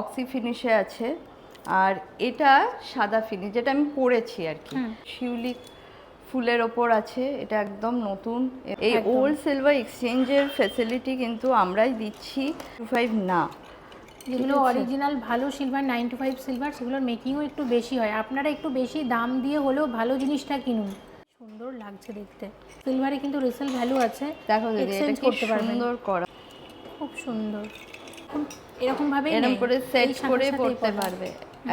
Oxy ফিনিশে আছে। আর এটা সাদা ফিনিশ, যেটা আমি পরেছি আর কি, শিউলি ফুলের ওপর আছে। এটা একদম নতুন। এই ওল্ড সিলভার এক্সচেঞ্জের ফ্যাসিলিটি কিন্তু আমরাই দিচ্ছি, 25 না। যেগুলো অরিজিনাল ভালো সিলভার 925 সিলভার, সেগুলোর মেকিংও একটু বেশি হয়। আপনারা একটু বেশি দাম দিয়ে হলেও ভালো জিনিসটা কিনুন। সুন্দর লাগছে দেখতে। সিলভারে কিন্তু রিসেল ভ্যালু আছে, দেখো দিদি, এটা কি সুন্দর করা, খুব সুন্দর। এরকম ভাবে এরকম করে সেট করে পড়তে পারবে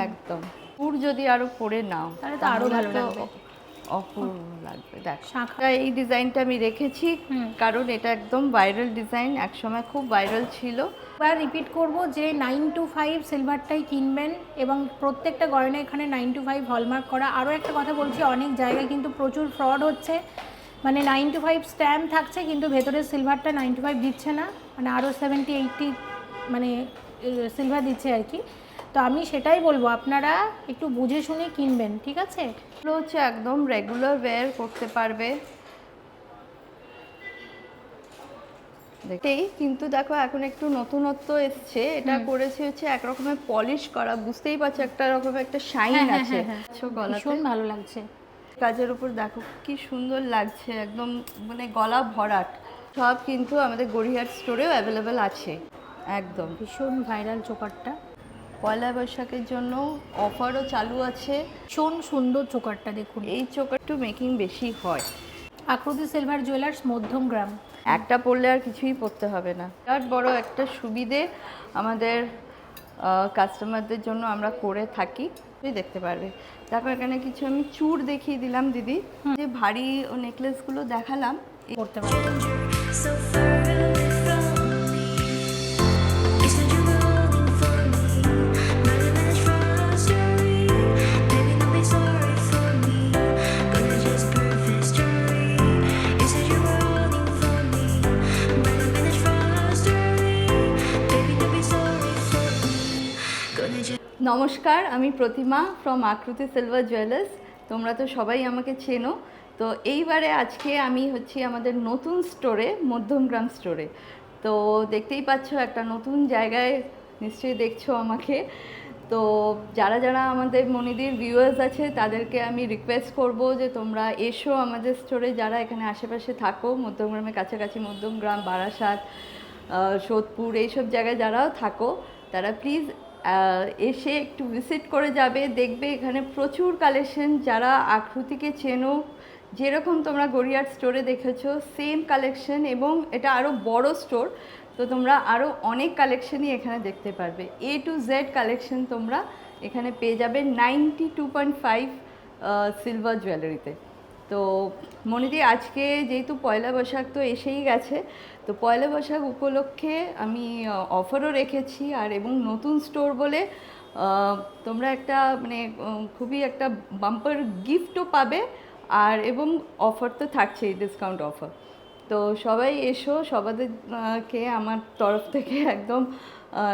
একদম। পুর যদি আরো পরে নাও তাহলে তো আরো ভালো লাগবে, অপূর্ব লাগবে। দেখো এই ডিজাইনটা আমি রেখেছি কারণ এটা একদম ভাইরাল ডিজাইন, একসময় খুব ভাইরাল ছিল। এবার রিপিট করব যে 925 সিলভারটাই কিনবেন এবং প্রত্যেকটা গয়না এখানে 925 হলমার্ক করা। আরও একটা কথা বলছি, অনেক জায়গায় কিন্তু প্রচুর ফ্রড হচ্ছে, মানে 925 স্ট্যাম্প থাকছে কিন্তু ভেতরের সিলভারটা 925 দিচ্ছে না, মানে আরও 70-80 মানে সিলভার দিচ্ছে আর কি। তো আমি সেটাই বলবো, আপনারা একটু বুঝে শুনে কিনবেন, ঠিক আছে? এগুলো হচ্ছে একদম রেগুলার ওয়্যার করতে পারবে। দেখেই কিন্তু দেখো এখন একটু নতুনত্ব এসছে। এটা করেছে হচ্ছে এক রকমের পলিশ করা, বুঝতেই পারছো একটা রকমের একটা শাইন আছে গলাতে, ভীষণ ভালো লাগছে। কাজের উপর দেখো কি সুন্দর লাগছে, একদম মানে গলা ভরাট। সব কিন্তু আমাদের গড়িয়াহাট স্টোরেও অ্যাভেলেবেল আছে। একদম ভীষণ ভাইরাল চোকারটা, পয়লা বৈশাখের জন্য অফারও চালু আছে। ভীষণ সুন্দর চোকারটা দেখুন। এই চোকার একটু মেকিং বেশি হয়। আকৃতি সিলভার জুয়েলার্স, মধ্যমগ্রাম। একটা পরলে আর কিছুই পরতে হবে না। বিরাট বড় একটা সুবিধে আমাদের কাস্টমারদের জন্য আমরা করে থাকি, দেখতে পারবে। দেখো এখানে কিছু আমি চূড় দেখিয়ে দিলাম দিদি, যে ভারী নেকলেসগুলো দেখালাম করতে পারবে। নমস্কার, আমি প্রতিমা ফ্রম আকৃতি সিলভার জুয়েলার্স। তোমরা তো সবাই আমাকে চেনো। তো এইবারে আজকে আমি হচ্ছি আমাদের নতুন স্টোরে, মধ্যমগ্রাম স্টোরে। তো দেখতেই পাচ্ছ একটা নতুন জায়গায়, নিশ্চয়ই দেখছো আমাকে। তো যারা যারা আমাদের মনিদির ভিউয়ার্স আছে তাদেরকে আমি রিকোয়েস্ট করব যে তোমরা এসো আমাদের স্টোরে, যারা এখানে আশেপাশে থাকো, মধ্যমগ্রামের কাছাকাছি, মধ্যমগ্রাম, বারাসাত, সোদপুর, এইসব জায়গায় যারাও থাকো, তারা প্লিজ এসে একটু ভিজিট করে যাবে। দেখবে এখানে প্রচুর কালেকশন। যারা আকৃতিকে চেনো, যেরকম তোমরা গড়িয়াহাট স্টোরে দেখেছো সেম কালেকশন, এবং এটা আরও বড় স্টোর, তো তোমরা আরও অনেক কালেকশনই এখানে দেখতে পারবে। A to Z কালেকশন তোমরা এখানে পেয়ে যাবে 92.5 সিলভার জুয়েলারিতে। তো মনিদি, আজকে যেহেতু পয়লা বৈশাখ তো এসেই গেছে, তো পয়লা বৈশাখ উপলক্ষে আমি অফারও রেখেছি, আর এবং নতুন স্টোর বলে তোমরা একটা মানে খুবই একটা বাম্পার গিফটও পাবে, আর এবং অফার তো থাকছেই, ডিসকাউন্ট অফার। তো সবাই এসো, সবাইকে আমার তরফ থেকে একদম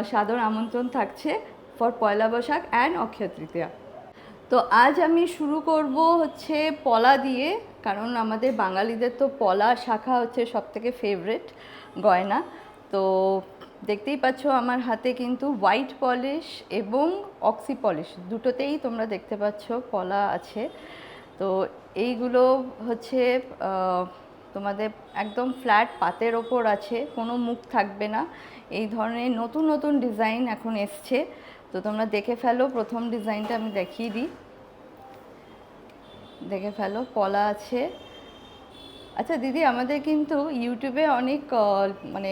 সাদর আমন্ত্রণ থাকছে for Poila Boishakh and Akshaya Tritiya. তো আজ আমি শুরু করব হচ্ছে পলা দিয়ে, কারণ আমাদের বাঙালিদের তো পলা শাখা হচ্ছে সবথেকে ফেভারিট গয়না। তো দেখতেই পাচ্ছ আমার হাতে কিন্তু হোয়াইট পলিশ এবং অক্সি পলিশ দুটোতেই তোমরা দেখতে পাচ্ছ পলা আছে। তো এইগুলো হচ্ছে তোমাদের একদম ফ্ল্যাট পাতের ওপর আছে, কোনো মুখ থাকবে না। এই ধরনের নতুন নতুন ডিজাইন এখন এসছে, তো তোমরা দেখে ফেলো। প্রথম ডিজাইনটা আমি দেখিয়ে দিই, দেখে ফেলো, পলা আছে। আচ্ছা দিদি, আমাদের কিন্তু ইউটিউবে অনেক মানে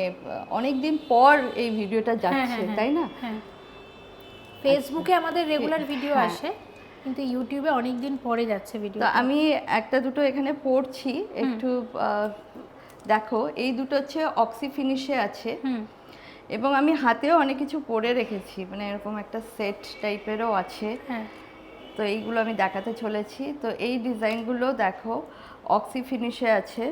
অনেক দিন পর এই ভিডিওটা যাচ্ছে, তাই না? ফেসবুকে আমাদের রেগুলার ভিডিও আসে, কিন্তু ইউটিউবে অনেক দিন পরে যাচ্ছে ভিডিও। তো আমি একটা দুটো এখানে পড়ছি, একটু দেখো। এই দুটো হচ্ছে অক্সি ফিনিশে আছে, এবং আমি হাতেও অনেক কিছু পরে রেখেছি, মানে এরকম একটা সেট টাইপেরও আছে। তো এইগুলো আমি দেখাতে চলেছি। তো এই ডিজাইনগুলো দেখো অক্সি ফিনিশে আছে,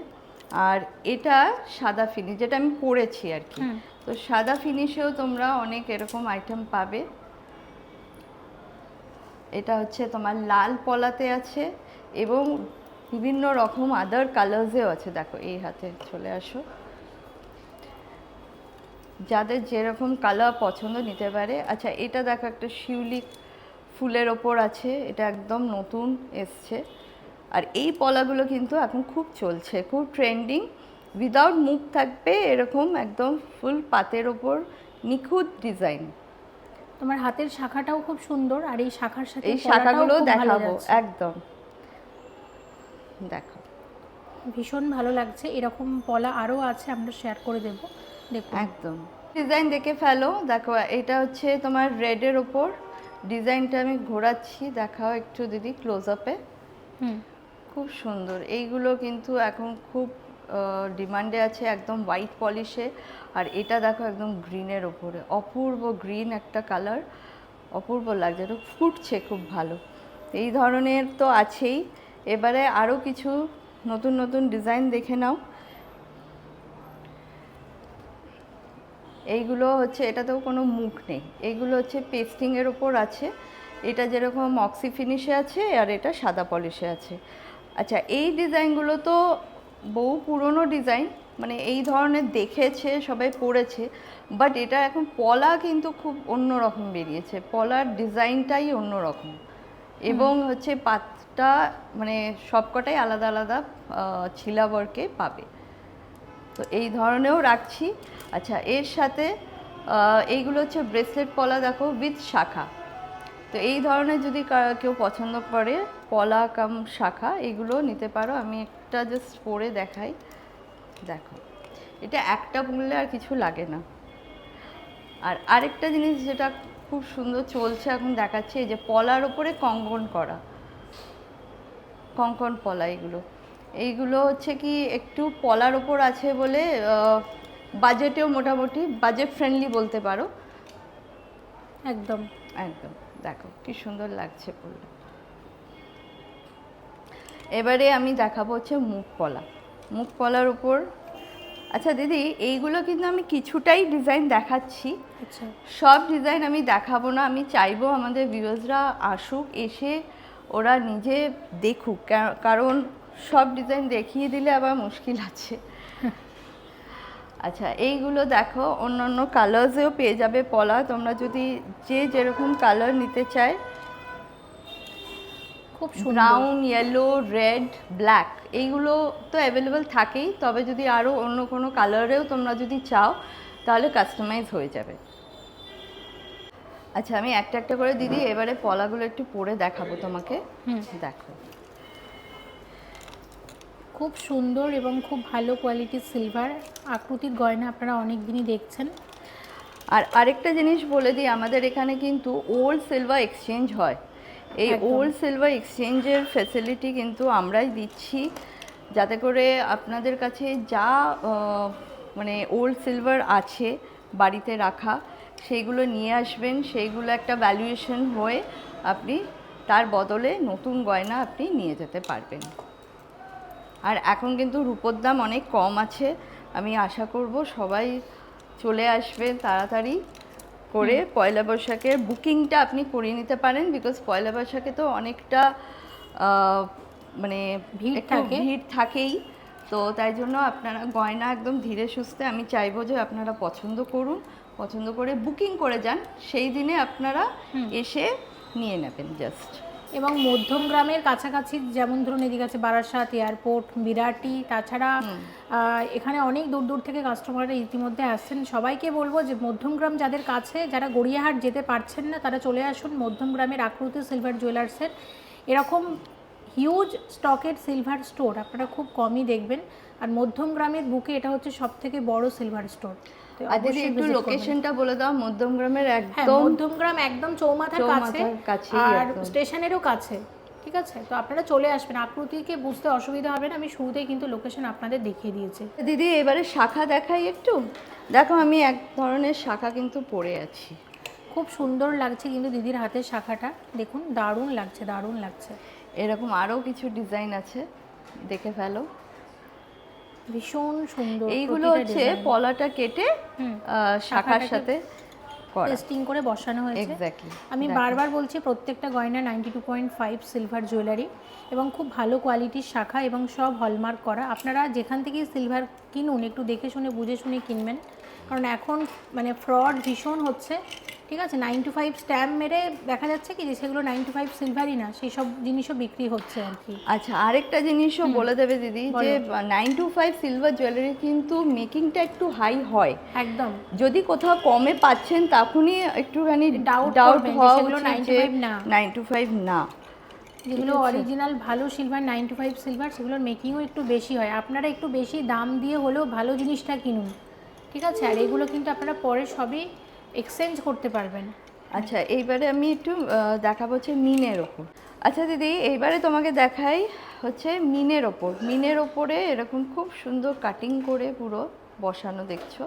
আর এটা সাদা ফিনিশ, যেটা আমি পরেছি আর কি। তো সাদা ফিনিশেও তোমরা অনেক এরকম আইটেম পাবে। এটা হচ্ছে তোমার লাল পলাতে আছে, এবং বিভিন্ন রকম আদার কালার্সেও আছে। দেখো এই হাতে চলে আসো, যাদের যেরকম কালার পছন্দ নিতে পারে। আচ্ছা, এটা দেখো একটা শিউলি ফুলের ওপর আছে, এটা একদম নতুন এসছে। আর এই পলাগুলো কিন্তু এখন খুব চলছে, খুব ট্রেন্ডিং। উইদাউট মুখ থাকবে, এরকম একদম ফুল পাতের ওপর নিখুঁত ডিজাইন। তোমার হাতের শাখাটাও খুব সুন্দর, আর এই শাখার সাথে এই পলাটাও শাখাগুলো খুব ভালো দেখাবো যাচ্ছে। একদম, দেখো ভীষণ ভালো লাগছে। এরকম পলা আরও আছে, আমরা শেয়ার করে দেবো, দেখুন। একদম ডিজাইন দেখে ফেলো। দেখো এটা হচ্ছে তোমার রেডের ওপর ডিজাইনটা আমি ঘোরাচ্ছি, দেখাও একটু দিদি ক্লোজ আপে। খুব সুন্দর। এইগুলো কিন্তু এখন খুব ডিমান্ডে আছে, একদম হোয়াইট পলিশে। আর এটা দেখো একদম গ্রিনের ওপরে, অপূর্ব গ্রিন একটা কালার, অপূর্ব লাগছে, এটা ফুটছে খুব ভালো। এই ধরনের তো আছেই, এবারে আরও কিছু নতুন নতুন ডিজাইন দেখে নাও। এইগুলো হচ্ছে, এটাতেও কোনো মুখ নেই, এইগুলো হচ্ছে পেস্টিংয়ের ওপর আছে। এটা যেরকম অক্সি ফিনিশে আছে, আর এটা সাদা পলিশে আছে। আচ্ছা, এই ডিজাইনগুলো তো বহু পুরনো ডিজাইন, মানে এই ধরনের দেখেছে সবাই, পড়েছে, বাট এটা এখন পলা কিন্তু খুব অন্যরকম বেরিয়েছে, পলার ডিজাইনটাই অন্যরকম। এবং হচ্ছে পাতটা মানে সবকটাই আলাদা আলাদা ছিলা ওয়ার্কে পাবে। তো এই ধরনেরও রাখছি। আচ্ছা, এর সাথে এইগুলো হচ্ছে ব্রেসলেট পলা, দেখো উইথ শাখা। তো এই ধরনের যদি কেউ পছন্দ করে পলা কাম শাখা, এগুলো নিতে পারো। আমি একটা জাস্ট পরে দেখাই, দেখো এটা একটা পরলে আর কিছু লাগে না। আর আরেকটা জিনিস যেটা খুব সুন্দর চলছে এখন দেখাচ্ছি, এই যে পলার ওপরে কঙ্কন করা, কঙ্কন পলা, এইগুলো হচ্ছে কি একটু পলার ওপর আছে বলে বাজেটেও মোটামুটি বাজেট ফ্রেন্ডলি বলতে পারো। একদম একদম, দেখো কি সুন্দর লাগছে পরলে। এবারে আমি দেখাবো হচ্ছে মুখ পলা, মুখ পলার উপর। আচ্ছা দিদি, এইগুলো কিন্তু আমি কিছুটাই ডিজাইন দেখাচ্ছি, আচ্ছা, সব ডিজাইন আমি দেখাবো না। আমি চাইবো আমাদের ভিউয়ার্সরা আসুক, এসে ওরা নিজে দেখুক, কারণ সব ডিজাইন দেখিয়ে দিলে আবার মুশকিল আছে। আচ্ছা, এইগুলো দেখো অন্য অন্য কালার্সেও পেয়ে যাবে পলা, তোমরা যদি যে যেরকম কালার নিতে চায়। খুব সুন্দর। ব্রাউন, ইয়েলো, রেড, ব্ল্যাক এইগুলো তো অ্যাভেলেবেল থাকেই, তবে যদি আরও অন্য কোনো কালারেও তোমরা যদি চাও তাহলে কাস্টমাইজ হয়ে যাবে। আচ্ছা, আমি একটা একটা করে দিদি এবারে পলাগুলো একটু পরে দেখাবো তোমাকে। দেখো খুব সুন্দর এবং খুব ভালো কোয়ালিটির সিলভার আকৃতির গয়না আপনারা অনেক দিনই দেখছেন। আর আরেকটা জিনিস বলে দিই, আমাদের এখানে কিন্তু ওল্ড সিলভার এক্সচেঞ্জ হয়। এই ওল্ড সিলভার এক্সচেঞ্জের ফ্যাসিলিটি কিন্তু আমরাই দিচ্ছি, যাতে করে আপনাদের কাছে যা মানে ওল্ড সিলভার আছে বাড়িতে রাখা, সেইগুলো নিয়ে আসবেন, সেইগুলো একটা ভ্যালুয়েশন হয়ে আপনি তার বদলে নতুন গয়না আপনি নিয়ে যেতে পারবেন। আর এখন কিন্তু রূপোর দাম অনেক কম আছে, আমি আশা করব সবাই চলে আসবে তাড়াতাড়ি করে। পয়লা বৈশাখের বুকিংটা আপনি করে নিতে পারেন, বিকজ পয়লা বৈশাখে তো অনেকটা মানে ভিড় থাকেই। তো তাই জন্য আপনারা গয়না একদম ধীরে সুস্থে, আমি চাইবো যে আপনারা পছন্দ করুন, পছন্দ করে বুকিং করে যান, সেই দিনে আপনারা এসে নিয়ে নেবেন জাস্ট। এবং মধ্যমগ্রামের কাছাকাছি, যেমন ধরুন এদিকে আছে বারাসাত, এয়ারপোর্ট, বিরাটি, তাছাড়া এখানে অনেক দূর দূর থেকে কাস্টমাররা ইতিমধ্যে আসছেন। সবাইকে বলবো যে মধ্যমগ্রাম যাদের কাছে, যারা গড়িয়াহাট যেতে পারছেন না, তারা চলে আসুন মধ্যমগ্রামের আকৃতি সিলভার জুয়েলার্সের। এরকম হিউজ স্টকের সিলভার স্টোর আপনারা খুব কমই দেখবেন। আর মধ্যমগ্রামের বুকে এটা হচ্ছে সবথেকে বড় সিলভার স্টোর। আর দিদি একটু লোকেশনটা বলে দাও মধ্যমগ্রামের। একদম মধ্যমগ্রাম একদম চৌমাথার কাছে, আর স্টেশনেরও কাছে, ঠিক আছে? তো আপনারা চলে আসবেন, আকৃতিকে বুঝতে অসুবিধা হবে না, আমি শুরুতেই কিন্তু লোকেশন আপনাদের দেখিয়ে দিয়েছি। দিদি এবারে শাখা দেখাই একটু। দেখো আমি এক ধরনের শাখা কিন্তু পরে আছি, খুব সুন্দর লাগছে কিন্তু দিদির হাতের শাখাটা, দেখুন দারুণ লাগছে, দারুণ লাগছে। এরকম আরও কিছু ডিজাইন আছে, দেখে ফেলো, ভীষণ সুন্দর। এইগুলো হচ্ছে পলাটা কেটে শাখার সাথে টেস্টিং করে বসানো হয়েছে। এক্স্যাক্টলি, আমি বারবার বলছি প্রত্যেকটা গয়না 92.5 সিলভার জুয়েলারি এবং খুব ভালো কোয়ালিটির শাখা এবং সব হলমার্ক করা। আপনারা যেখান থেকে সিলভার কিনুন একটু দেখে শুনে বুঝে শুনে কিনবেন, কারণ এখন মানে ফ্রড ভীষণ হচ্ছে, ঠিক আছে। 9 to 5 স্ট্যাম্প মেরে দেখা যাচ্ছে কি যে সেগুলো 9 to 5 সিলভারই না, সেই সব জিনিসও বিক্রি হচ্ছে আর কি। আচ্ছা, আরেকটা জিনিসও বলে দেবে দিদি, যে 9 to 5 সিলভার জুয়েলারি কিন্তু মেকিংটা একটু হাই হয়। একদম, যদি কোথাও কমে পাচ্ছেন তখনই একটুখানি ডাউট ডাউট করবেন যে হওয়া সেগুলো উচিত 9 to যে 5 না। 9 to 5 না। যেগুলো অরিজিনাল ভালো সিলভার 9 to 5 সিলভার, সেগুলোর মেকিংও একটু বেশি হয়। আপনারা একটু বেশি দাম দিয়ে হলেও ভালো জিনিসটা কিনুন, ঠিক আছে। আর এগুলো কিন্তু আপনারা পরে সবই এক্সচেঞ্জ করতে পারবেন। আচ্ছা, এইবারে আমি একটু দেখাবো হচ্ছে মিনের ওপর। আচ্ছা দিদি, এইবারে তোমাকে দেখাই হচ্ছে মিনের ওপরে এরকম খুব সুন্দর কাটিং করে পুরো বসানো, দেখছো?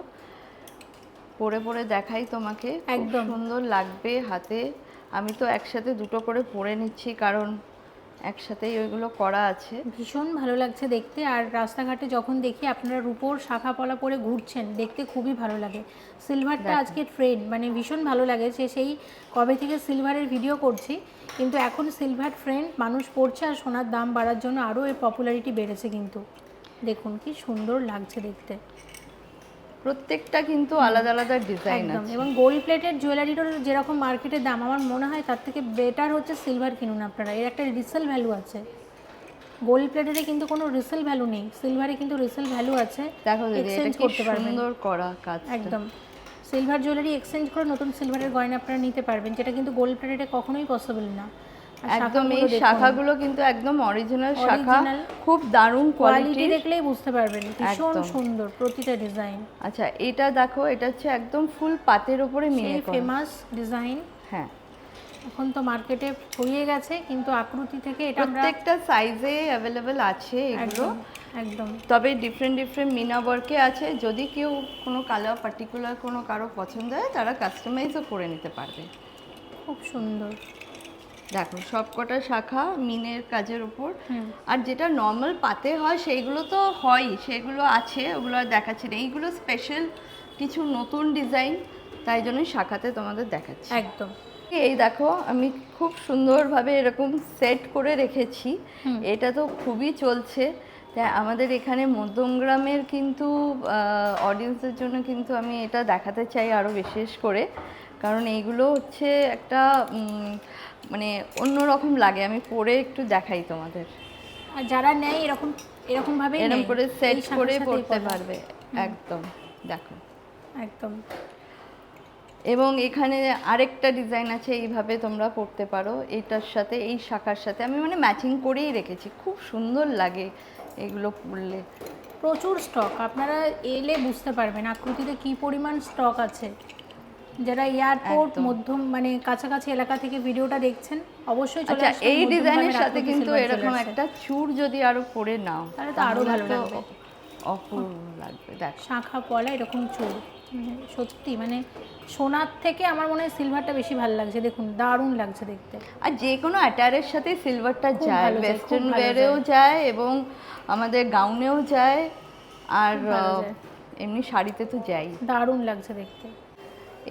পরে পরে দেখাই তোমাকে, খুব একদম সুন্দর লাগবে হাতে। আমি তো একসাথে দুটো করে পরে নিচ্ছি, কারণ একসাথেই ওইগুলো করা আছে। ভীষণ ভালো লাগছে দেখতে। আর রাস্তাঘাটে যখন দেখি আপনারা রূপোর শাখা পলা পরে ঘুরছেন, দেখতে খুবই ভালো লাগে। সিলভারটা আজকে ট্রেন্ড, মানে ভীষণ ভালো লাগে যে সেই কবে থেকে সিলভারের ভিডিও করছি, কিন্তু এখন সিলভার ট্রেন্ড, মানুষ পড়ছে। আর সোনার দাম বাড়ার জন্য আরও এর পপুলারিটি বেড়েছে কিন্তু। দেখুন কি সুন্দর লাগছে দেখতে। প্রত্যেকটা কিন্তু আলাদা আলাদা ডিজাইন একদম, আছে। এবং গোল্ড প্লেটেড জুয়েলারিরও যেরকম মার্কেটের দাম, আমার মনে হয় তার থেকে বেটার হচ্ছে সিলভার কিনুন আপনারা। এর একটা রিসেল ভ্যালু আছে। গোল্ড প্লেটেডে কিন্তু কোনো রিসেল ভ্যালু নেই, সিলভারে কিন্তু রিসেল ভ্যালু আছে। দেখো দিদি, এটা এক্সচেঞ্জ কি করতে পারবেন। সুন্দর করা কাজ। একদম, সিলভার জুয়েলারি এক্সচেঞ্জ করে নতুন সিলভারের গয়না আপনারা নিতে পারবেন, যেটা কিন্তু গোল্ড প্লেটেডে কখনোই পসিবল না। আর একদম, এই শাখাগুলো দেখুন, শাখাগুলো কিন্তু একদম অরিজিনাল শাখা, Original। খুব দারুণ কোয়ালিটি কোয়ালিটি। দেখলেই বুঝতে পারবেন, ভীষণ একদম। সুন্দর প্রতিটা ডিজাইন। আচ্ছা, এটা দেখো, এটা হচ্ছে একদম ফুল পাতের উপরে সেই মিনে করা। ফেমাস ডিজাইন, হ্যাঁ, এখন তো মার্কেটে ছড়িয়ে গেছে, কিন্তু আকৃতি থেকে এটা আমরা প্রত্যেকটা সাইজে অ্যাভেলেবেল আছে এগুলো। একদম একদম তবে ডিফারেন্ট ডিফারেন্ট মিনা ওয়ার্কে আছে। যদি কেউ কোনো কালার পার্টিকুলার কোনো কারো পছন্দ হয়, তারা কাস্টমাইজও করে নিতে পারবে। খুব সুন্দর। দেখো, সবকটা শাখা মিনের কাজের উপর। হুম, আর যেটা নর্মাল পাতে হয় সেইগুলো তো হয়ই, সেগুলো আছে, ওগুলো আর দেখাচ্ছি না। এইগুলো স্পেশাল কিছু নতুন ডিজাইন, তাই জন্যই শাখাতে তোমাদের দেখাচ্ছি। একদম এই দেখো, আমি খুব সুন্দরভাবে এরকম সেট করে রেখেছি। এটা তো খুবই চলছে। তাই আমাদের এখানে মধ্যমগ্রামের কিন্তু অডিয়েন্সের জন্য কিন্তু আমি এটা দেখাতে চাই আরও বিশেষ করে, কারণ এইগুলো হচ্ছে একটা মানে অন্যরকম লাগে। আমি পরে একটু দেখাই তোমাদের। আর যারা নেয় এরকম এরকমভাবেই এরকম নেয়, করে সেট এই শাখার করে সাথেই পড়তে পরা। পারবে। একদম, দেখো। একদম এবং এখানে আরেকটা ডিজাইন আছে, এইভাবে তোমরা পরতে পারো এটার সাথে, এই শাখার সাথে। আমি মানে ম্যাচিং করেই রেখেছি, খুব সুন্দর লাগে এগুলো পরলে। প্রচুর স্টক, আপনারা এলে বুঝতে পারবেন আকৃতিতে কি পরিমাণ স্টক আছে। যারা এয়ারপোর্ট একদম। মধ্যম মানে কাছাকাছি এলাকা থেকে ভিডিওটা দেখছেন, অবশ্যই চলে আচ্ছা, আসবেন এই ডিজাইনের সাথে আকৃতি কিন্তু silver এরকম jewelers-এ। একটা চূড় যদি আরো পরে নাও, তাহলে তো আরো ভালো তো লাগবে। অপূর্ব লাগবে। দেখো, শাখা পলা এরকম চুল, মানে সত্যি মানে সোনার থেকে আমার মনে হয় সিলভারটা বেশি ভালো লাগছে। দেখুন দারুণ লাগছে দেখতে। আর যে কোনো অ্যাটায়ারের সাথে সিলভারটা খুব যায়, ভালো যায়, ওয়েস্টার্ন খুব ভালো ওয়্যারেও যায় এবং আমাদের গাউনেও যায়, আর খুব ভালো যায়। এমনি শাড়িতে তো যাই। দারুণ লাগছে দেখতে।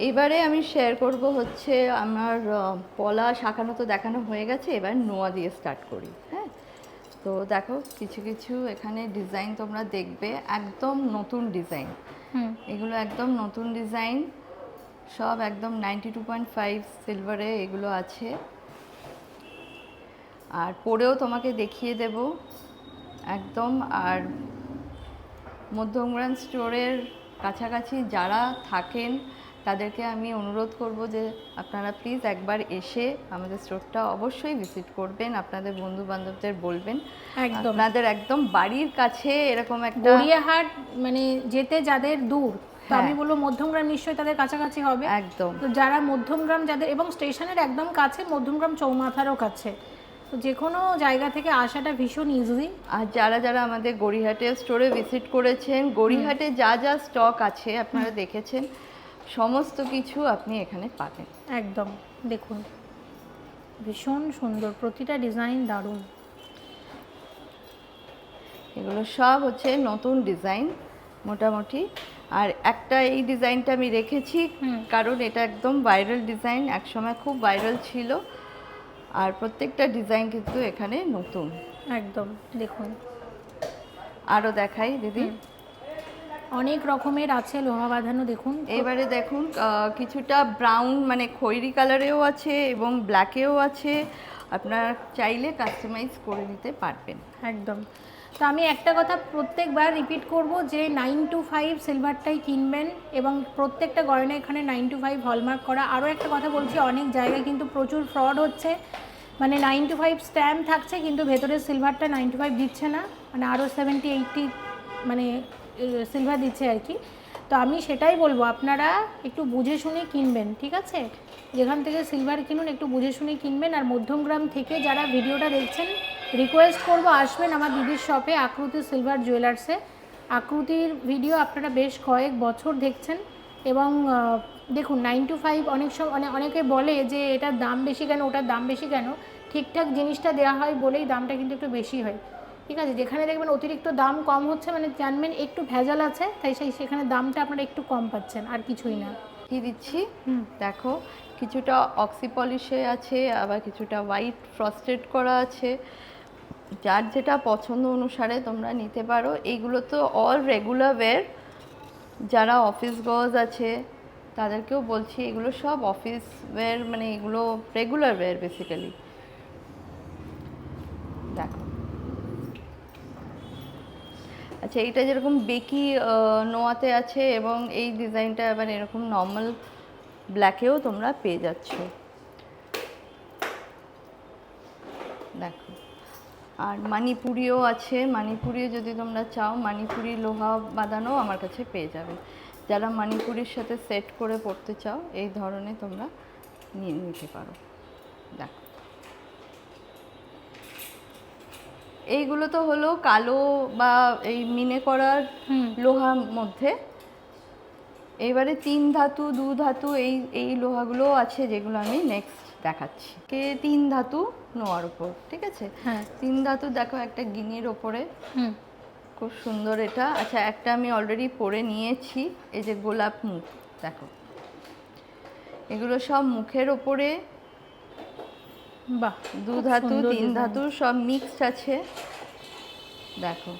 এইবারে আমি শেয়ার করব হচ্ছে আমার পলা শাখানো তো দেখানো হয়ে গেছে, এবার নোয়া দিয়ে স্টার্ট করি। হ্যাঁ, তো দেখো কিছু কিছু এখানে ডিজাইন তোমরা দেখবে, একদম নতুন ডিজাইন। এগুলো একদম নতুন ডিজাইন, সব একদম 92.5 সিলভারে এগুলো আছে। আর পরেও তোমাকে দেখিয়ে দেব একদম। আর মধ্যমগ্রাম স্টোরের কাছাকাছি যারা থাকেন, তাদেরকে আমি অনুরোধ করব যে আপনারা প্লিজ একবার এসে আমাদের স্টোরটা অবশ্যই ভিজিট করবেন, আপনাদের বন্ধু বান্ধবদের বলবেন। একদম আপনাদের একদম বাড়ির কাছে এরকম একটা গড়িয়াহাট মানে যেতে যাদের দূর, তো আমি হ্যাঁ। বলবো মধ্যমগ্রাম নিশ্চয়ই তাদের কাছাকাছি হবে। একদম। তো যারা মধ্যমগ্রাম যাদের, এবং স্টেশনের একদম কাছে, মধ্যমগ্রাম চৌমাথারও কাছে, তো যে কোনো জায়গা থেকে আসাটা ভীষণ ইজি। আর যারা যারা আমাদের গড়িয়াহাটের স্টোরে ভিজিট করেছেন, গড়িয়াহাটে যা যা স্টক আছে আপনারা দেখেছেন, সমস্ত কিছু আপনি এখানে পাবেন। একদম, দেখুন ভীষণ সুন্দর, প্রতিটা ডিজাইন দারুণ। এগুলো সব হচ্ছে নতুন ডিজাইন মোটামুটি। আর একটা এই ডিজাইনটা আমি রেখেছি কারণ এটা একদম ভাইরাল ডিজাইন, একসময় খুব ভাইরাল ছিল। আর প্রত্যেকটা ডিজাইন কিন্তু এখানে নতুন। একদম দেখুন, আরও দেখাই দিদি। অনেক রকমের আছে লোহা বাঁধানো, দেখুন। এবারে দেখুন কিছুটা ব্রাউন মানে খয়েরি কালারেও আছে এবং ব্ল্যাকেও আছে, আপনারা চাইলে কাস্টমাইজ করে নিতে পারবেন। একদম। তো আমি একটা কথা প্রত্যেকবার রিপিট করব যে 925 সিলভারটাই কিনবেন এবং প্রত্যেকটা গয়না এখানে 925 হলমার্ক করা। আরও একটা কথা বলছি, অনেক জায়গায় কিন্তু প্রচুর ফ্রড হচ্ছে, মানে 925 স্ট্যাম্প থাকছে কিন্তু ভেতরের সিলভারটা 925 দিচ্ছে না, মানে আরও 70-80 মানে সিলভার দিচ্ছে আর কি। তো আমি সেটাই বলবো, আপনারা একটু বুঝে শুনে কিনবেন, ঠিক আছে? যেখান থেকে সিলভার কিনুন একটু বুঝে শুনে কিনবেন। আর মধ্যমগ্রাম থেকে যারা ভিডিওটা দেখছেন, রিকোয়েস্ট করব আসবেন আমার দিদির শপে আकृति সিলভার জুয়েলার্সে। আकृতির ভিডিও আপনারা বেশ কয়েক বছর দেখছেন এবং দেখুন 925 অনেক সময় অনেকে বলে যে এটার দাম বেশি কেন, ওটার দাম বেশি কেন। ঠিকঠাক জিনিসটা দেওয়া হয় বলেই দামটা কিন্তু একটু বেশি হয়, ঠিক আছে? যেখানে দেখবেন অতিরিক্ত দাম কম হচ্ছে মানে জানবেন একটু ভেজাল আছে, তাই সেখানে দামটা আপনারা একটু কম পাচ্ছেন, আর কিছুই না। কি দিচ্ছি দেখো, কিছুটা অক্সি পলিশে আছে, আবার কিছুটা হোয়াইট ফ্রস্টেড করা আছে, যার যেটা পছন্দ অনুসারে তোমরা নিতে পারো। এইগুলো তো অল রেগুলার ওয়্যার, যারা অফিস গজ আছে তাদেরকেও বলছি এগুলো সব অফিস ওয়্যার, মানে এগুলো রেগুলার ওয়্যার বেসিক্যালি। দেখো, আচ্ছা এইটা যেরকম বেকি নোয়াতে আছে এবং এই ডিজাইনটা এবার এরকম নর্মাল ব্ল্যাকেও তোমরা পেয়ে যাচ্ছ। দেখো, আর মানিপুরিও আছে, মানিপুরিও যদি তোমরা চাও মানিপুরি লোহা বাঁধানো আমার কাছে পেয়ে যাবে। যারা মানিপুরির সাথে সেট করে পড়তে চাও এই ধরনের তোমরা নিয়ে নিতে পারো। দেখো, এইগুলো তো হলো কালো বা এই মিনে করার লোহার মধ্যে। এবারে 3 ধাতু 2 ধাতু এই লোহাগুলো আছে যেগুলো আমি নেক্সট দেখাচ্ছি। 3 ধাতু নোয়ার উপর, ঠিক আছে? হ্যাঁ, 3 ধাতু দেখো, একটা গিনির ওপরে, খুব সুন্দর এটা। আচ্ছা, একটা আমি অলরেডি পরে নিয়েছি, এই যে গোলাপ মুখ, দেখো এগুলো সব মুখের ওপরে। বাহ, 2 ধাতু 3 ধাতু সব মিক্সড আছে। দেখো,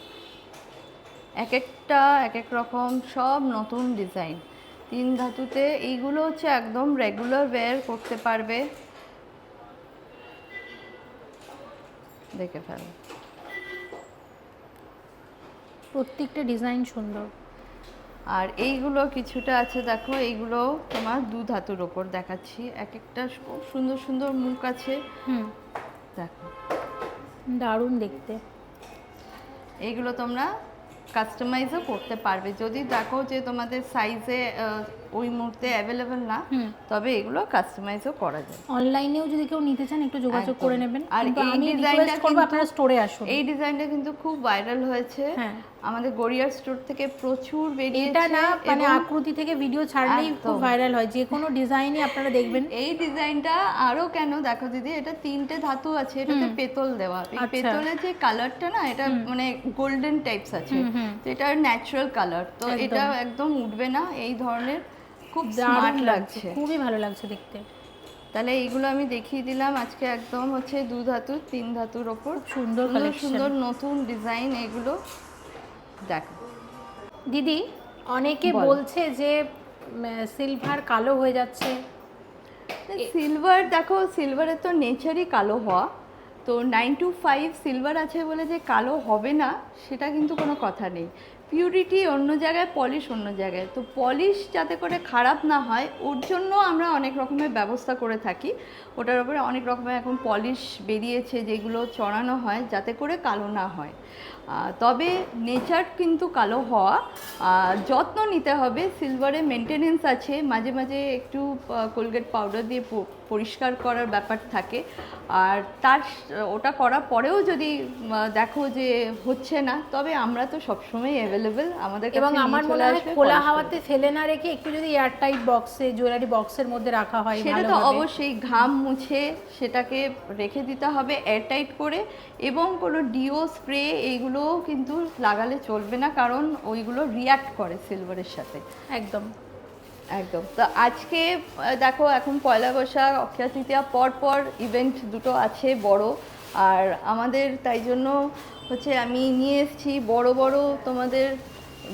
এক একটা এক এক রকম, সব নতুন ডিজাইন 3 ধাতুতে। এইগুলো হচ্ছে একদম রেগুলার ওয়্যার করতে পারবে, দেখে ফেলো। প্রত্যেকটা ডিজাইন সুন্দর। আর এইগুলো কিছুটা আছে, দেখো এইগুলো তোমার 2 ধাতুর ওপর দেখাচ্ছি, এক একটা খুব সুন্দর সুন্দর মুখ আছে। দেখো, দারুণ দেখতে। এইগুলো তোমরা কাস্টমাইজও করতে পারবে যদি দেখো যে তোমাদের সাইজে ওই মুহূর্তে অ্যাভেলেবেল না, তবে এগুলো কাস্টমাইজও করা যায়। অনলাইনেও যদি কেউ নিতে চান একটু যোগাযোগ করে নেবেন। আর কিন্তু এই আমি ডিজাইনটা রিকোয়েস্ট করব আপনারা স্টোরে আসুন। এই ডিজাইনটা কিন্তু খুব ভাইরাল হয়েছে, আমাদের গড়িয়ার স্টোর থেকে প্রচুর বেরিয়েছে। এটা না মানে আकृति থেকে ভিডিও ছাড়লেই খুব ভাইরাল হয়, যে কোনো ডিজাইনই আপনারা দেখবেন। এই ডিজাইনটা আরো কেন দেখো দিদি, এটা 3টে ধাতু আছে, এটাতে পেতল দেওয়া। এই পেতলের যে কালারটা না, এটা মানে গোল্ডেন টাইপস আছে, তো এটা ন্যাচারাল কালার, তো এটা একদম উঠবে না। এই ধরনের খুব স্মার্ট লাগছে, খুবই ভালো লাগছে দেখতে। তাহলে এইগুলো আমি দেখিয়ে দিলাম আজকে, একদম হচ্ছে 2 ধাতু 3 ধাতুর ওপর সুন্দর সুন্দর নতুন ডিজাইন। এগুলো দেখো দিদি, অনেকে বলছে যে সিলভার কালো হয়ে যাচ্ছে। সিলভার দেখো, সিলভারের তো নেচারই কালো হওয়া, তো 925 সিলভার আছে বলে যে কালো হবে না সেটা কিন্তু কোনো কথা নেই। পিউরিটি অন্য জায়গায়, পলিশ অন্য জায়গায়, তো পলিশ যাতে করে খারাপ না হয় ওর জন্য আমরা অনেক রকমের ব্যবস্থা করে থাকি। ওটার উপরে অনেক রকমের এখন পলিশ বেরিয়েছে যেগুলো চড়ানো হয় যাতে করে কালো না হয়। তবে নেচার কিন্তু কালো হওয়া, যত্ন নিতে হবে। সিলভারে মেনটেনেন্স আছে, মাঝে মাঝে একটু কোলগেট পাউডার দিয়ে পরিষ্কার করার ব্যাপার থাকে। আর ওটা করার পরেও যদি দেখো যে হচ্ছে না, তবে আমরা তো সবসময় অ্যাভেলেবেল, আমাদের কাছে। এবং আমার মনে হয় খোলা হাওয়াতে ফেলে না রেখে একটু যদি এয়ারটাইট বক্সে, জুয়েলারি বক্সের মধ্যে রাখা হয় সেটা তো অবশ্যই, ঘাম মুছে সেটাকে রেখে দিতে হবে এয়ারটাইট করে। এবং কোনো ডিও স্প্রে এইগুলোও কিন্তু লাগালে চলবে না, কারণ ওইগুলো রিঅ্যাক্ট করে সিলভারের সাথে। একদম একদম। তো আজকে দেখো, এখন পয়লা বৈশাখ, অক্ষয় তৃতীয়া পর পর ইভেন্ট দুটো আছে বড়, আর আমাদের তাই জন্য হচ্ছে আমি নিয়ে এসেছি বড় বড় তোমাদের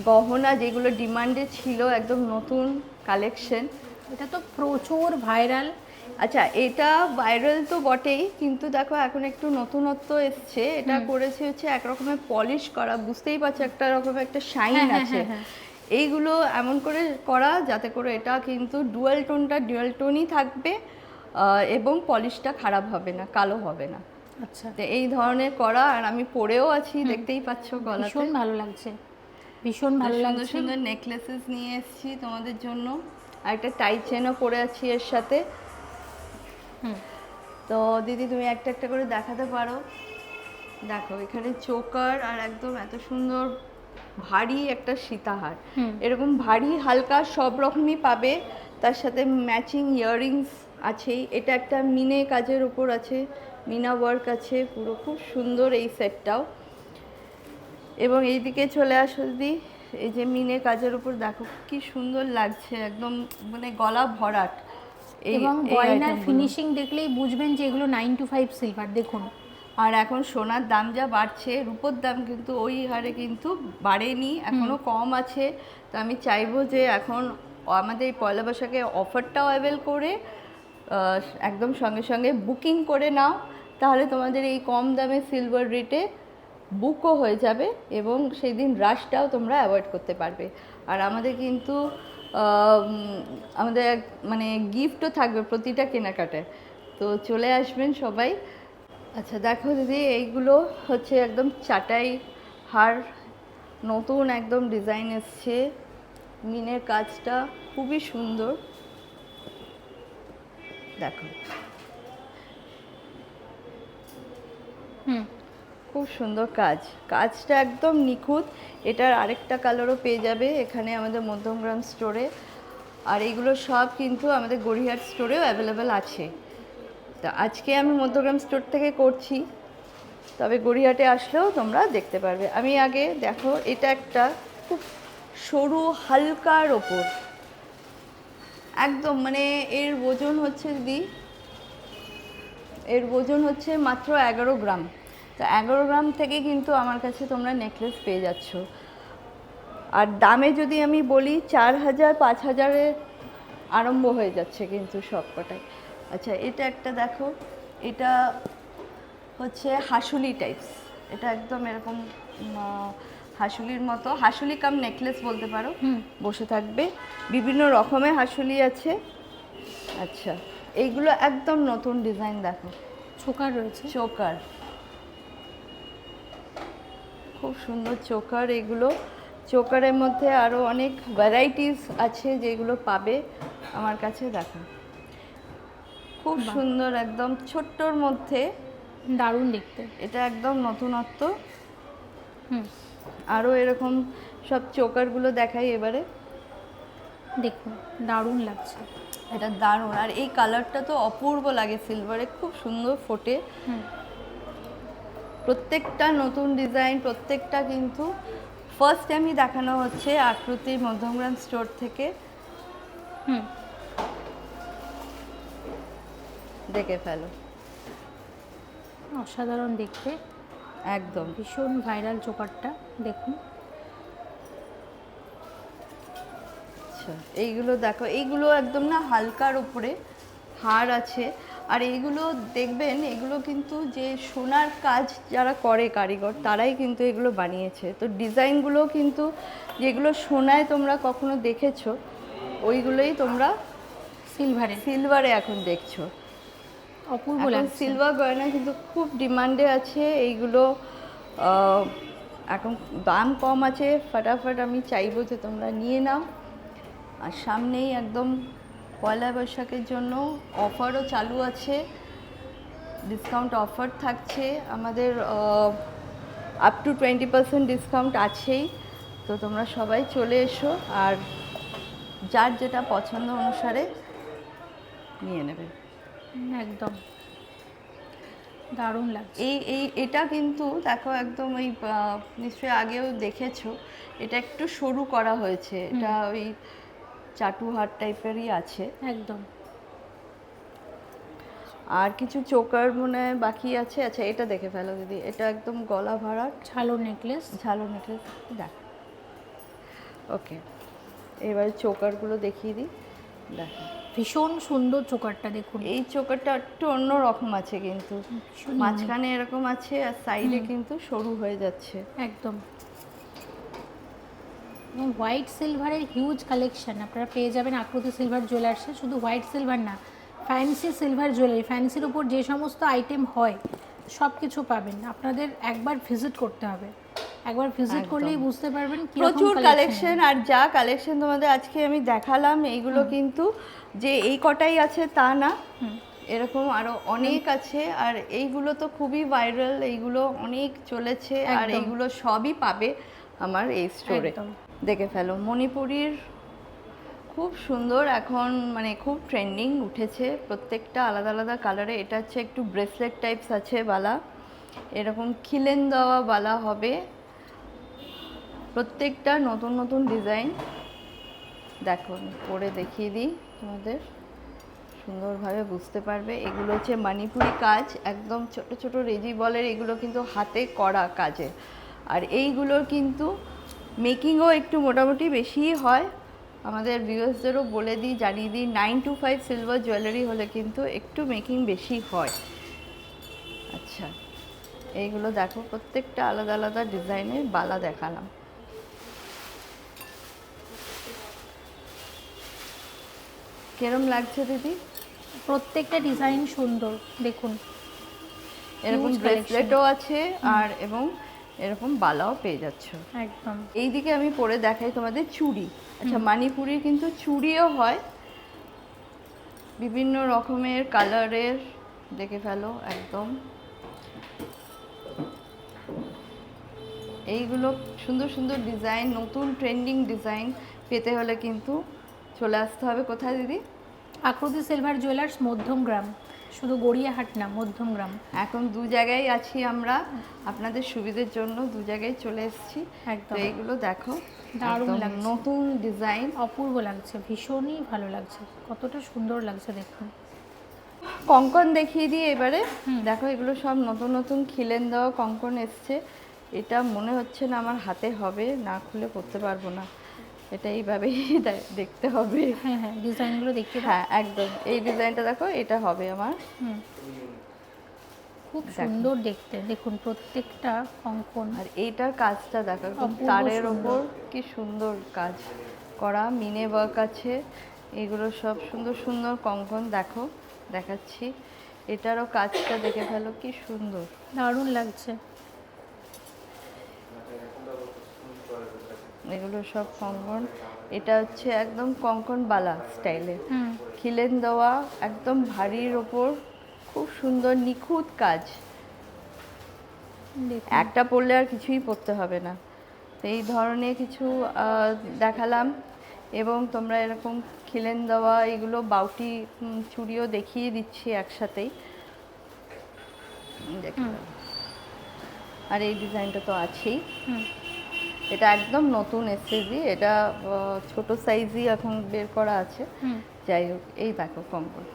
গহনা যেগুলো ডিমান্ডে ছিল, একদম নতুন কালেকশন। এটা তো প্রচুর ভাইরাল। আচ্ছা, এটা ভাইরাল তো বটেই, কিন্তু দেখো এখন একটু নতুনত্ব এসছে। এটা করেছে হচ্ছে এক রকমের পলিশ করা, বুঝতেই পারছো একটা রকমের একটা শাইন আছে। এইগুলো এমন করে করা যাতে করে এটা কিন্তু ডুয়াল টোনটা ডুয়াল টোনই থাকবে, এবং পলিশটা খারাপ হবে না, কালো হবে না। আচ্ছা, তো এই ধরনের করা, আর আমি পরেও আছি, দেখতেই পাচ্ছ গলাতে। ভীষণ ভালো লাগছে, ভীষণ ভালো সুন্দর লাগছে। সুন্দর নেকলেসেস নিয়ে এসেছি তোমাদের জন্য, আর একটা টাই চেনও পরে আছি এর সাথে। তো দিদি তুমি একটা একটা করে দেখাতে পারো। দেখো এখানে চোকার, আর একদম এত সুন্দর ভারী একটা সীতাহার। এরকম ভারী হালকা সব রকমই পাবে, তার সাথে ম্যাচিং ইয়াররিংস আছেই। এটা একটা মিনে কাজের উপর আছে, মিনা ওয়ার্ক আছে পুরো, খুব সুন্দর এই সেটটাও। এবং এইদিকে চলে আসো দিদি, এই যে মিনে কাজের উপর দেখো কি সুন্দর লাগছে, একদম মানে গলা ভরাট। এবং গয়নার ফিনিশিং দেখলেই বুঝবেন যে এগুলো 925 সিলভার। দেখুন, আর এখন সোনার দাম যা বাড়ছে, রূপোর দাম কিন্তু ওই হারে কিন্তু বাড়েনি, এখনও কম আছে। তো আমি চাইবো যে এখন আমাদের এই পয়লা বৈশাখে অফারটাও অ্যাভেল করে একদম সঙ্গে সঙ্গে বুকিং করে নাও, তাহলে তোমাদের এই কম দামে সিলভার রেটে বুকও হয়ে যাবে, এবং সেই দিন রাশটাও তোমরা অ্যাভয়েড করতে পারবে। আর আমাদের কিন্তু আমাদের মানে গিফটও থাকবে প্রতিটা কেনাকাটায়, তো চলে আসবেন সবাই। আচ্ছা দেখো দিদি, এইগুলো হচ্ছে একদম চাটাই হার, নতুন একদম ডিজাইন এসছে, মিনের কাজটা খুবই সুন্দর। দেখো খুব সুন্দর কাজ, কাজটা একদম নিখুঁত। এটার আরেকটা কালারও পেয়ে যাবে এখানে আমাদের মধ্যমগ্রাম স্টোরে, আর এইগুলো সব কিন্তু আমাদের গড়িয়াহাট স্টোরেও অ্যাভেলেবেল আছে। তা আজকে আমি মধ্যগ্রাম স্টোর থেকে করছি, তবে গড়িয়াহাটে আসলেও তোমরা দেখতে পারবে। আমি আগে দেখো, এটা একটা খুব সরু হালকার ওপর, একদম মানে এর ওজন হচ্ছে দিদি, এর ওজন হচ্ছে মাত্র 11 গ্রাম। তো 11 গ্রাম থেকে কিন্তু আমার কাছে তোমরা নেকলেস পেয়ে যাচ্ছ। আর দামে যদি আমি বলি 4000 5000-এ আরম্ভ হয়ে যাচ্ছে কিন্তু সব কটাই। আচ্ছা এটা একটা দেখো, এটা হচ্ছে হাসুলি টাইপস, এটা একদম এরকম হাসুলির মতো, হাসুলি কাম নেকলেস বলতে পারো, বসে থাকবে। বিভিন্ন রকমের হাসুলি আছে। আচ্ছা এইগুলো একদম নতুন ডিজাইন, দেখো চোকার রয়েছে, চোকার খুব সুন্দর চোকার। এগুলো চোকারের মধ্যে আরও অনেক ভ্যারাইটিস আছে যেগুলো পাবে আমার কাছে। দেখো খুব সুন্দর, একদম ছোট্টর মধ্যে, দারুণ দেখতে। এটা একদম নতুনত্ব। আরও এরকম সব চোকারগুলো দেখাই এবারে। দেখুন দারুণ লাগছে, এটা দারুণ, আর এই কালারটা তো অপূর্ব লাগে সিলভারে, খুব সুন্দর ফোটে। প্রত্যেকটা নতুন ডিজাইন, প্রত্যেকটা কিন্তু ফার্স্ট টাইমই দেখানো হচ্ছে আকৃতির মধ্যমগ্রাম স্টোর থেকে। দেখে ফেলো, অসাধারণ দেখতে, একদম ভীষণ ভাইরাল চোকারটা। দেখুন আচ্ছা এইগুলো দেখো, এইগুলো একদম না হালকার উপরে হার আছে। আর এইগুলো দেখবেন, এগুলো কিন্তু যে সোনার কাজ যারা করে কারিগর, তারাই কিন্তু এগুলো বানিয়েছে। তো ডিজাইনগুলো কিন্তু যেগুলো সোনায় তোমরা কখনো দেখেছো, ওইগুলোই তোমরা সিলভারে এখন দেখছো। অপূর্ব লাগছে। সিলভার গয়না কিন্তু খুব ডিমান্ডে আছে এইগুলো, এখন দাম কম আছে, ফটাফট আমি চাইবো যে তোমরা নিয়ে নাও। আর সামনেই একদম পয়লা বৈশাখের জন্য অফারও চালু আছে, ডিসকাউন্ট অফার থাকছে আমাদের, আপ টু 20% ডিসকাউন্ট আছেই। তো তোমরা সবাই চলে এসো, আর যার যেটা পছন্দ অনুসারে নিয়ে নেবে। একদম দারুণ লাগছে। এটা কিন্তু দেখো একদম ওই নিশ্চয়ই আগেও দেখেছো, এটা একটু সরু করা হয়েছে, এটা ওই চাটু হার টাইপেরই আছে একদম। আর কিছু চোকার মনে হয় বাকি আছে। আচ্ছা এটা দেখে ফেলো দিদি, এটা একদম গলা ভরা ঝালো নেকলেস, ঝালো নেকলেস। দেখ ওকে, এবারে চোকারগুলো দেখিয়ে দিই। দেখো ভীষণ সুন্দর চোকারটা দেখুন, এই চোকারটা একটু অন্য রকম আছে, কিন্তু ভীষণ মাঝখানে এরকম আছে আর সাইডে কিন্তু সরু হয়ে যাচ্ছে। একদম। হোয়াইট সিলভারের হিউজ কালেকশন আপনারা পেয়ে যাবেন আकृति সিলভার জুয়েলার্সে। শুধু হোয়াইট সিলভার না, ফ্যান্সি সিলভার জুয়েলারি, ফ্যান্সির উপর যে সমস্ত আইটেম হয় সব কিছু পাবেন। আপনাদের একবার ভিজিট করতে হবে, একবার ভিজিট করলেই বুঝতে পারবেন কি প্রচুর কালেকশন। আর যা কালেকশন তোমাদের আজকে আমি দেখালাম এইগুলো কিন্তু যে এই কটাই আছে তা না, এরকম আরো অনেক আছে। আর এইগুলো তো খুবই ভাইরাল, এইগুলো অনেক চলেছে, আর এইগুলো সবই পাবে আমার এই স্টোরে। দেখে ফেলো, মণিপুরীর খুব সুন্দর, এখন মানে খুব ট্রেন্ডিং উঠেছে, প্রত্যেকটা আলাদা আলাদা কালারে। এটা হচ্ছে একটু ব্রেসলেট টাইপস আছে বালা, এরকম খিলেন দেওয়া বালা হবে, প্রত্যেকটা নতুন নতুন ডিজাইন। দেখো পরে দেখিয়ে দিই তোমাদের, সুন্দরভাবে বুঝতে পারবে। এগুলো হচ্ছে মণিপুরি কাজ, একদম ছোট ছোট রেজি বলের, এগুলো কিন্তু হাতে করা কাজের। আর এইগুলোর কিন্তু মেকিংও একটু মোটামুটি বেশিই হয়। আমাদের ভিউয়ার্সদেরও বলে দিই, জানিয়ে দিই, 925 সিলভার জুয়েলারি হলে কিন্তু একটু মেকিং বেশি হয়। আচ্ছা, এইগুলো দেখো, প্রত্যেকটা আলাদা আলাদা ডিজাইনের বালা দেখালাম। কেরম লাগছে দিদি? প্রত্যেকটা ডিজাইন সুন্দর দেখুন, এরকম ব্রেসলেটও আছে আর এবং এরকম বালাও পেয়ে যাচ্ছ একদম। এইদিকে আমি পরে দেখাই তোমাদের চুড়ি। আচ্ছা, মণিপুরির কিন্তু চুড়িও হয় বিভিন্ন রকমের কালারের, দেখে ফেলো একদম। এইগুলো সুন্দর সুন্দর ডিজাইন, নতুন ট্রেন্ডিং ডিজাইন পেতে হলে কিন্তু চলে আসতে হবে কোথায় দিদি? আकृति সিলভার জুয়েলার্স, মধ্যমগ্রাম। শুধু গড়িয়াহাট না, মধ্যমগ্রাম। এখন দু জায়গায় আছি আমরা, আপনাদের সুবিধের জন্য দু জায়গায় চলে এসেছি। একদম। তো এইগুলো দেখো, দারুণ একদম লাগছে, নতুন ডিজাইন, অপূর্ব লাগছে, ভীষণই ভালো লাগছে, কতটা সুন্দর লাগছে দেখুন। কঙ্কন দেখিয়ে দিই এবারে। দেখো এগুলো সব নতুন নতুন খিলেন দেওয়া কঙ্কন এসছে। এটা মনে হচ্ছে না আমার হাতে হবে, না খুলে পড়তে পারবো না, এটা এইভাবেই দেখতে হবে। হ্যাঁ হ্যাঁ, ডিজাইনগুলো দেখতে দাও। হ্যাঁ একদম, এই ডিজাইনটা দেখো, এটা হবে আমার। খুব সুন্দর দেখতে, দেখুন প্রত্যেকটা কঙ্কন। আর এইটার কাজটা দেখো, একদম অপূর্ব তারের সুন্দর। ওপর কি সুন্দর কাজ করা, মিনে ওয়ার্ক আছে। এগুলো সব সুন্দর সুন্দর কঙ্কন দেখো, দেখাচ্ছি। এটারও কাজটা দেখে ফেলো, কি সুন্দর, দারুণ লাগছে। এগুলো সব কঙ্কন। এটা হচ্ছে একদম কঙ্কন বালা স্টাইলে, হুম, খিলেন দেওয়া, একদম ভারীর ওপর, খুব সুন্দর নিখুঁত কাজ। দেখুন একটা পরলে আর কিছুই পরতে হবে না। তো এই ধরনের কিছু দেখালাম, এবং তোমরা এরকম খিলেন দেওয়া এগুলো বাউটি চুড়িও দেখিয়ে দিচ্ছি একসাথেই, দেখে নাও। আর এই ডিজাইনটা তো আছেই, হুম, এটা একদম নতুন এসেছে, এটা ছোট সাইজই এখন বের করা আছে। হুম। যাই হোক, এই দেখো কঙ্কন,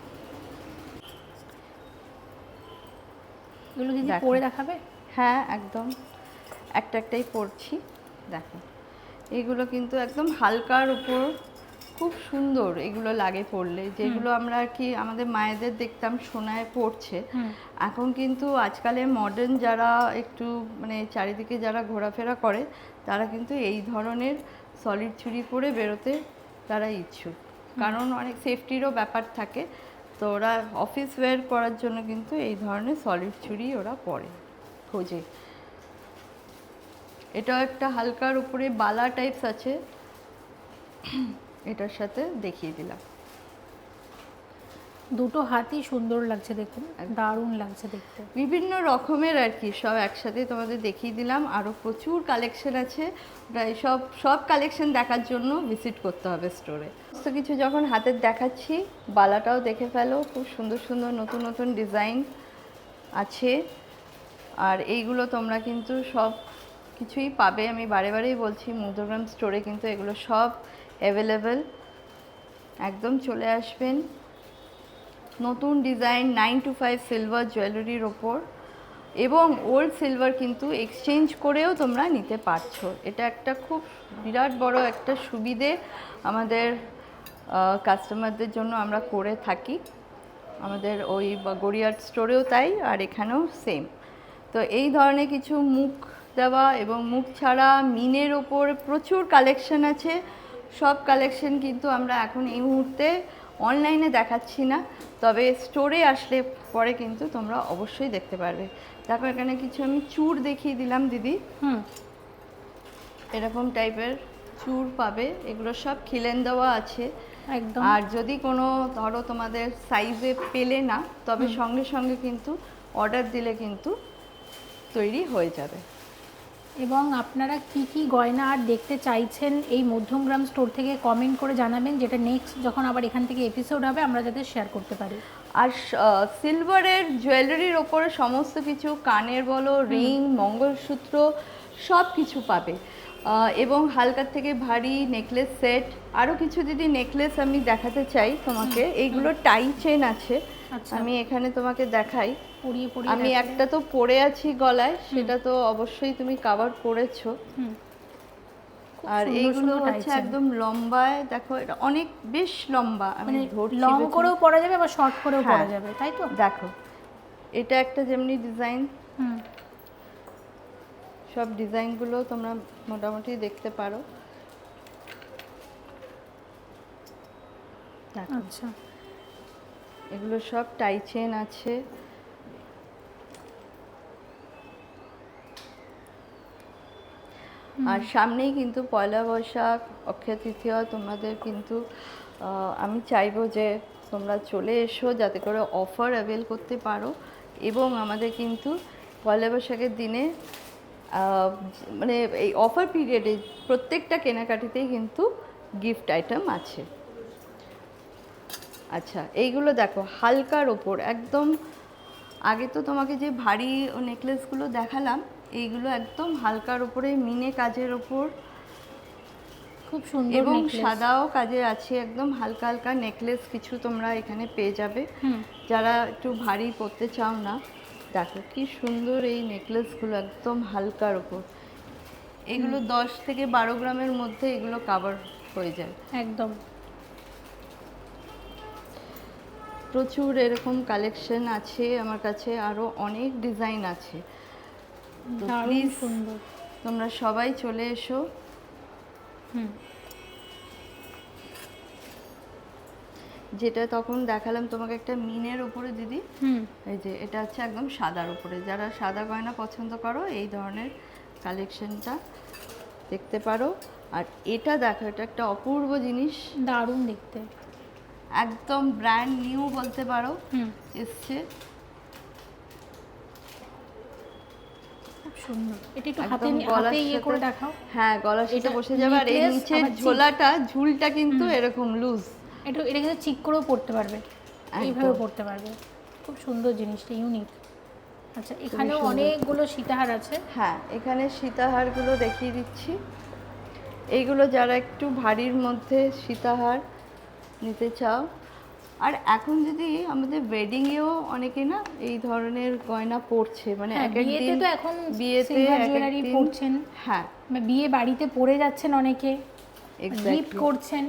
এগুলো দিদি দেখো। পরে দেখাবে? হ্যাঁ একদম, একটা একটাই পরছি, দেখো। এগুলো কিন্তু একদম হালকার উপর, খুব সুন্দর এগুলো লাগে পরলে। যেগুলো আমরা আর কি আমাদের মায়েদের দেখতাম সোনায় পরছে, এখন কিন্তু আজকালের মডার্ন যারা একটু মানে চারিদিকে যারা ঘোরাফেরা করে, তারা কিন্তু এই ধরনের সলিড চুড়ি পরে বেরোতে তারা ইচ্ছুক, কারণ অনেক সেফটিরও ব্যাপার থাকে। তো ওরা অফিস ওয়্যার করার জন্য কিন্তু এই ধরনের সলিড চুড়ি ওরা পরে, খোঁজে। এটাও একটা হালকার উপরে বালা টাইপস আছে, এটার সাথে দেখিয়ে দিলাম। দুটো হাতই সুন্দর লাগছে দেখুন, দারুণ লাগছে দেখতে। বিভিন্ন রকমের আর কি সব একসাথে তোমাদের দেখিয়ে দিলাম। আরও প্রচুর কালেকশন আছে, প্রায় সব কালেকশন দেখার জন্য ভিজিট করতে হবে স্টোরে। সমস্ত কিছু যখন হাতের দেখাচ্ছি, বালাটাও দেখে ফেলো, খুব সুন্দর সুন্দর নতুন নতুন ডিজাইন আছে। আর এইগুলো তোমরা কিন্তু সব কিছুই পাবে, আমি বারে বারেই বলছি, মধ্যমগ্রাম স্টোরে কিন্তু এগুলো সব অ্যাভেলেবেল। একদম চলে আসবেন। নতুন ডিজাইন 925 সিলভার জুয়েলারির ওপর, এবং ওল্ড সিলভার কিন্তু এক্সচেঞ্জ করেও তোমরা নিতে পারছো। এটা একটা খুব বিরাট বড় একটা সুবিধে আমাদের কাস্টমারদের জন্য আমরা করে থাকি। আমাদের ওই গড়িয়ার স্টোরেও তাই, আর এখানেও সেম। তো এই ধরনের কিছু মুখ দেওয়া এবং মুখ ছাড়া মিনের ওপর প্রচুর কালেকশন আছে। সব কালেকশন কিন্তু আমরা এখন এই মুহূর্তে অনলাইনে দেখাচ্ছি না, তবে স্টোরে আসলে পরে কিন্তু তোমরা অবশ্যই দেখতে পারবে। দেখো এখানে কিছু আমি চূড় দেখিয়ে দিলাম দিদি, এরকম টাইপের চূড় পাবে। এগুলো সব খিলেন দেওয়া আছে একদম। আর যদি কোনো ধরো তোমাদের সাইজে পেলে না, তবে সঙ্গে সঙ্গে কিন্তু অর্ডার দিলে কিন্তু তৈরি হয়ে যাবে। এবং আপনারা কি কি গয়না আর দেখতে চাইছেন এই মধ্যমগ্রাম স্টোর থেকে কমেন্ট করে জানাবেন, যেটা নেক্সট যখন আবার এখান থেকে এপিসোড হবে আমরা যাতে শেয়ার করতে পারি। আর সিলভারের জুয়েলারির ওপরে সমস্ত কিছু, কানের বলো, রিং, মঙ্গলসূত্র, সব কিছু পাবে। এবং হালকার থেকে ভারী নেকলেস সেট, আরও কিছু যদি নেকলেস আমি দেখাতে চাই তোমাকে। এইগুলো টাই চেন আছে, আমি এখানে তোমাকে দেখাই। আমি একটা তো পরে আছি গলায়, সেটা তো অবশ্যই তুমি কভার করেছো। আর এইগুলো হচ্ছে একদম লম্বায়, দেখো এটা অনেক বেশ লম্বা, আমি ধরছি, লং করেও পরা যাবে বা শর্ট করেও পরা যাবে, তাই তো? দেখো এটা একটা যেমনি ডিজাইন, সব ডিজাইনগুলো তোমরা মোটামুটি দেখতে পারো। আচ্ছা, এগুলো সব টাই চেন আছে। আর সামনেই কিন্তু পয়লা বৈশাখ, অক্ষয় তৃতীয়া, তোমাদের কিন্তু আমি চাইবো যে তোমরা চলে এসো যাতে করে অফার অ্যাভেল করতে পারো। এবং আমাদের কিন্তু পয়লা বৈশাখের দিনে মানে এই অফার পিরিয়ডে প্রত্যেকটা কেনাকাটিতেই কিন্তু গিফট আইটেম আছে। আচ্ছা, এইগুলো দেখো হালকার ওপর একদম। আগে তো তোমাকে যে ভারী নেকলেসগুলো দেখালাম, এইগুলো একদম হালকার ওপরে মিনে কাজের ওপর, খুব সুন্দর এবং সাদাও কাজে আছে। একদম হালকা হালকা নেকলেস কিছু তোমরা এখানে পেয়ে যাবে যারা একটু ভারী পরতে চাও না। দেখো কি সুন্দর এই নেকলেসগুলো, একদম হালকার ওপর। এগুলো 10 থেকে 12 গ্রামের মধ্যে এগুলো কভার হয়ে যায় একদম। প্রচুর এরকম কালেকশন আছে আমার কাছে, আরও অনেক ডিজাইন আছে। দারুণ সুন্দর, তোমরা সবাই চলে এসো। যেটা তখন দেখালাম তোমাকে একটা মিনের উপরে দিদি, এই যে এটা হচ্ছে একদম সাদার উপরে। যারা সাদা গয়না পছন্দ করো এই ধরনের কালেকশনটা দেখতে পারো। আর এটা দেখো, এটা একটা অপূর্ব জিনিস, দারুণ দেখতে, একদম ব্র্যান্ড নিউ বলতে পারো, এসছে। খুব সুন্দর। এটা একটু হাতে ইয়ে করে দেখাও। হ্যাঁ, গলার সাথে বসে যাবে। আর এর নিচের ঝোলাটা, ঝুলটা কিন্তু এরকম লুজ, এটা কিন্তু চিক করেও পড়তে পারবে, এইভাবে পড়তে পারবে। খুব সুন্দর জিনিসটা, ইউনিক। আচ্ছা, এখানেও অনেকগুলো সীতাহার আছে। হ্যাঁ, এখানে সীতাহারগুলো দেখিয়ে দিচ্ছি। এইগুলো যারা একটু ভারীর মধ্যে সীতাহার নিতে চাও। আর এখন যদি আমাদের ওয়েডিংয়েও অনেকে না এই ধরনের গয়না পরছে, মানে এক এক দিন তো এখন বিয়েতে জুয়েলারি পরছেন। হ্যাঁ, বিয়ে বাড়িতে পরে যাচ্ছেন অনেকে, গিফট করছেন।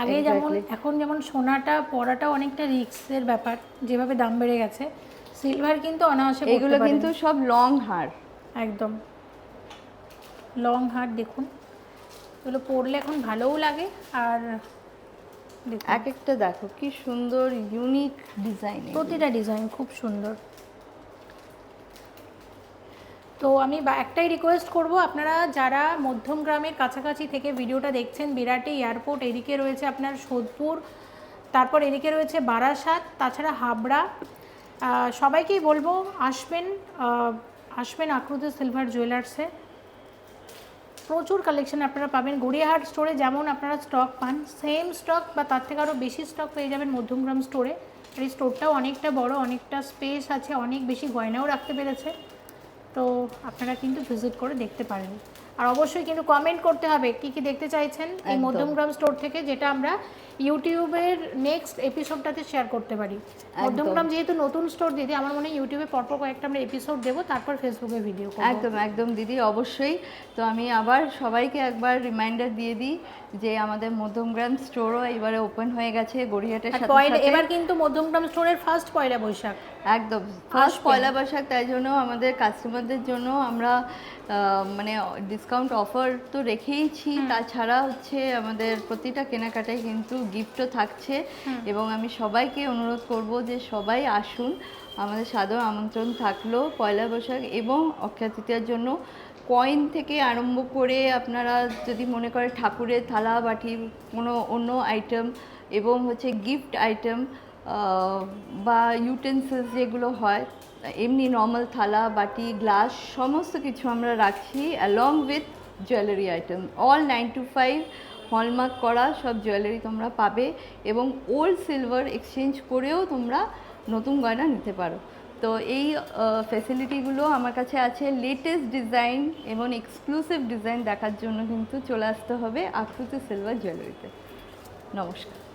আগে যেমন, এখন যেমন সোনাটা পরাটা অনেকটা রিস্কের ব্যাপার, যেভাবে দাম বেড়ে গেছে। সিলভার কিন্তু অনায়াসে পরতে পারেন। এগুলো কিন্তু সব লং হার, একদম লং হার। দেখুন এগুলো পরলে এখন ভালোও লাগে। আর এক একটা দেখো কি সুন্দর ইউনিক ডিজাইন, প্রতিটা ডিজাইন খুব সুন্দর। তো আমি একটাই রিকোয়েস্ট করব, আপনারা যারা মধ্যমগ্রামের কাছাকাছি থেকে ভিডিওটা দেখছেন, বিরাটে এয়ারপোর্ট, এদিকে রয়েছে আপনার সোদপুর, তারপর এদিকে রয়েছে বারাসাত, তাছাড়া হাবড়া, সবাইকেই বলবো আসবেন আক্রুতি সিলভার জুয়েলার্সে। প্রচুর কালেকশন আপনারা পাবেন। গড়িয়াহাট স্টোরে যেমন আপনারা স্টক পান, সেম স্টক বা তার থেকে আরও বেশি স্টক পেয়ে যাবেন মধ্যমগ্রাম স্টোরে। আর এই স্টোরটাও অনেকটা বড়, অনেকটা স্পেস আছে, অনেক বেশি গয়নাও রাখতে পেরেছে। তো আপনারা কিন্তু ভিজিট করে দেখতে পারেন। আর অবশ্যই কিন্তু কমেন্ট করতে হবে কি কি দেখতে চাইছেন এই একদম। মধ্যমগ্রাম স্টোর থেকে, যেটা আমরা ইউটিউবের নেক্সট এপিসোডটাতে শেয়ার করতে পারি। মধ্যমগ্রাম যেহেতু নতুন স্টোর দিদি, আমার মনে হয় ইউটিউবে পরপর কয়েকটা আমরা এপিসোড দেবো, তারপর ফেসবুকে ভিডিও করব। একদম একদম দিদি, অবশ্যই। তো আমি আবার সবাইকে একবার রিমাইন্ডার দিয়ে দিই যে আমাদের মধ্যমগ্রাম স্টোরও এবারে ওপেন হয়ে গেছে গড়িয়াহাটের আর সাথে সাথে। এবার কিন্তু মধ্যমগ্রাম স্টোরের ফার্স্ট পয়লা বৈশাখ, একদম ফার্স্ট পয়লা বৈশাখ, তাই জন্য আমাদের কাস্টমারদের জন্য আমরা মানে ডিসকাউন্ট অফার তো রেখেইছি, তাছাড়া হচ্ছে আমাদের প্রতিটা কেনাকাটায় কিন্তু গিফটও থাকছে। এবং আমি সবাইকে অনুরোধ করব যে সবাই আসুন, আমাদের সাদর আমন্ত্রণ থাকলো পয়লা বৈশাখ এবং অক্ষয় তৃতীয়ার জন্য। কয়েন থেকে আরম্ভ করে আপনারা যদি মনে করেন ঠাকুরের থালা বাটি, কোনো অন্য আইটেম এবং হচ্ছে গিফট আইটেম বা ইউটেন্সিলস যেগুলো হয়, এমনি নর্মাল থালা বাটি গ্লাস সমস্ত কিছু আমরা রাখছি, along with jewellery item. All 9 to 5 hallmark করা সব জুয়েলারি তোমরা পাবে এবং ওল্ড সিলভার এক্সচেঞ্জ করেও তোমরা নতুন গয়না নিতে পারো। তো এই ফ্যাসিলিটিগুলো আমার কাছে আছে। লেটেস্ট ডিজাইন এবং এক্সক্লুসিভ ডিজাইন দেখার জন্য কিন্তু চলে আসতে হবে আকৃতি সিলভার জুয়েলারিতে। নমস্কার।